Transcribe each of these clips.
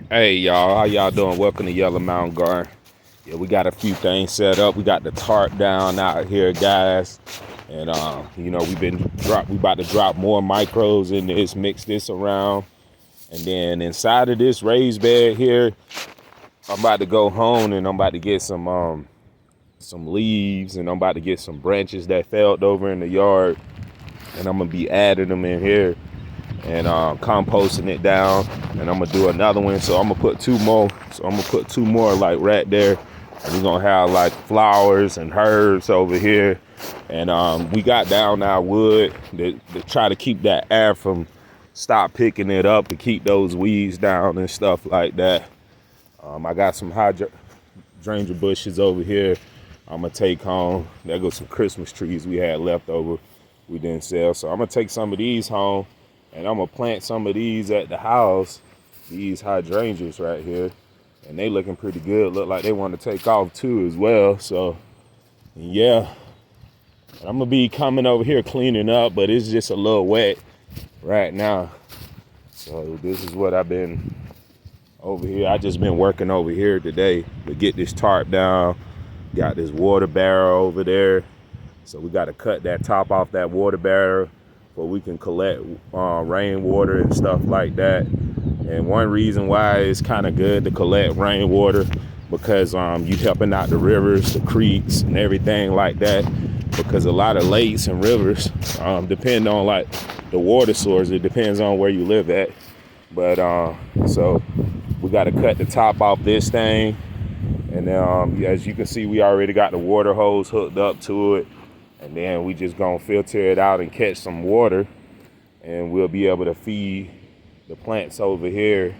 Hey y'all, how y'all doing? Welcome to Yellow Mountain Garden. Yeah, we got a few things set up. We got the tarp down out here, guys, and we about to drop more micros in this, mix this around, and then inside of this raised bed here, I'm about to go home and I'm about to get some leaves and I'm about to get some branches that fell over in the yard, and I'm gonna be adding them in here and composting it down, and I'm gonna do another one. So I'm gonna put two more. So I'm gonna put two more like right there, and we're gonna have like flowers and herbs over here. And we got down our wood to try to keep that air from stop picking it up, to keep those weeds down and stuff like that. I got some hydrangea bushes over here I'm gonna take home. There goes some Christmas trees we had left over we didn't sell. So I'm gonna take some of these home and I'm gonna plant some of these at the house, these hydrangeas right here. And they looking pretty good. Look like they want to take off too as well. So yeah, I'm gonna be coming over here cleaning up, but it's just a little wet right now. So this is what I've been over here. I just been working over here today to get this tarp down. Got this water barrel over there. So we got to cut that top off that water barrel so we can collect rainwater and stuff like that. And one reason why it's kind of good to collect rainwater, because you helping out the rivers, the creeks, and everything like that. Because a lot of lakes and rivers depend on like the water source. It depends on where you live at. But so we got to cut the top off this thing. And as you can see, we already got the water hose hooked up to it. And then we just gonna filter it out and catch some water. And we'll be able to feed the plants over here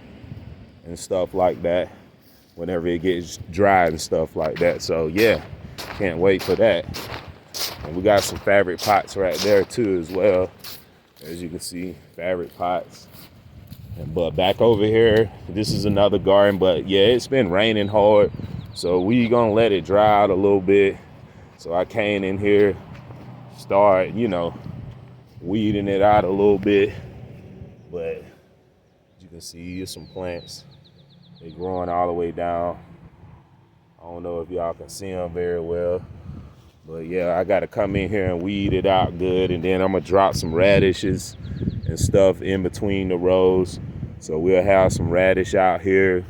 and stuff like that whenever it gets dry and stuff like that. So yeah, can't wait for that. And we got some fabric pots right there too as well. As you can see, fabric pots. But back over here, this is another garden, but yeah, it's been raining hard. So we gonna let it dry out a little bit. So I came in here, start, weeding it out a little bit. But as you can see, here's some plants. They growing all the way down. I don't know if y'all can see them very well. But yeah, I gotta come in here and weed it out good. And then I'm gonna drop some radishes and stuff in between the rows. So we'll have some radish out here.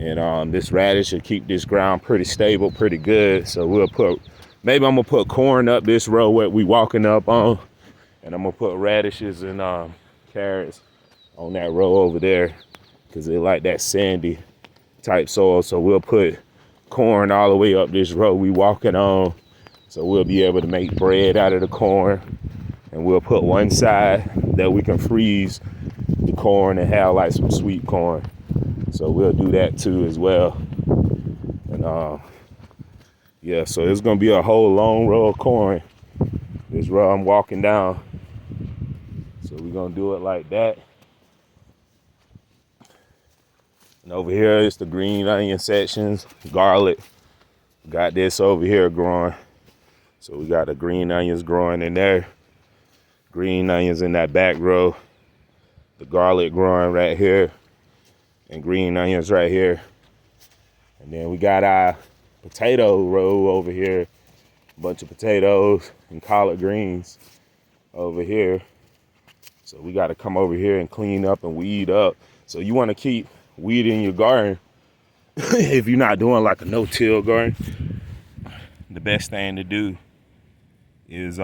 And this radish will keep this ground pretty stable, pretty good. So maybe I'm gonna put corn up this row where we walking up on. And I'm gonna put radishes and carrots on that row over there, because they like that sandy type soil. So we'll put corn all the way up this row we walking on. So we'll be able to make bread out of the corn. And we'll put one side that we can freeze the corn and have like some sweet corn. So we'll do that too as well. And yeah, so it's gonna be a whole long row of corn. This row I'm walking down. So we're gonna do it like that. And over here is the green onion sections, garlic. Got this over here growing. So we got the green onions growing in there. Green onions in that back row. The garlic growing right here. And green onions right here. And then we got our potato row over here. A bunch of potatoes and collard greens over here. So we got to come over here and clean up and weed up. So you want to keep weeding your garden. If you're not doing like a no-till garden, the best thing to do is,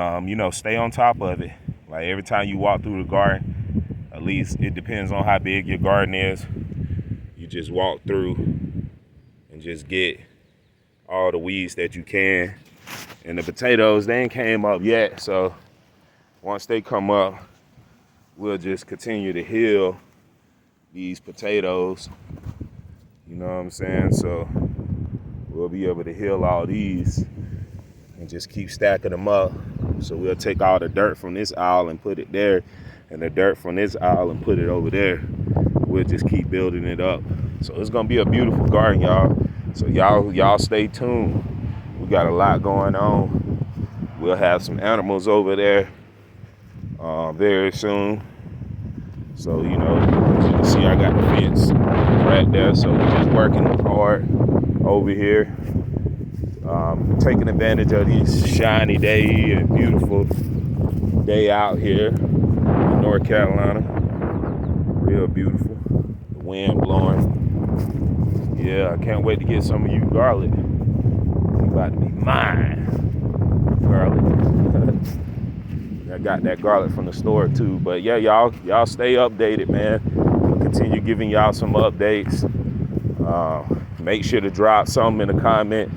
stay on top of it. Like every time you walk through the garden, at least it depends on how big your garden is. You just walk through and just get all the weeds that you can. And the potatoes, they ain't came up yet. So once they come up, we'll just continue to heal these potatoes. You know what I'm saying? So we'll be able to heal all these and just keep stacking them up. So we'll take all the dirt from this aisle and put it there, and the dirt from this aisle and put it over there. We'll just keep building it up. So it's gonna be a beautiful garden, y'all. So y'all stay tuned. We got a lot going on. We'll have some animals over there very soon. So, you know, as you can see, I got the fence right there. So we're just working hard over here, taking advantage of these shiny day and beautiful day out here in North Carolina. Real beautiful. The wind blowing. Yeah, I can't wait to get some of you garlic. You about to be mine. Garlic. I got that garlic from the store too. But yeah, y'all stay updated, man. I'll continue giving y'all some updates. Make sure to drop something in the comment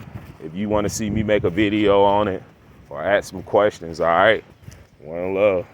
if you want to see me make a video on it or ask some questions. All right, one love.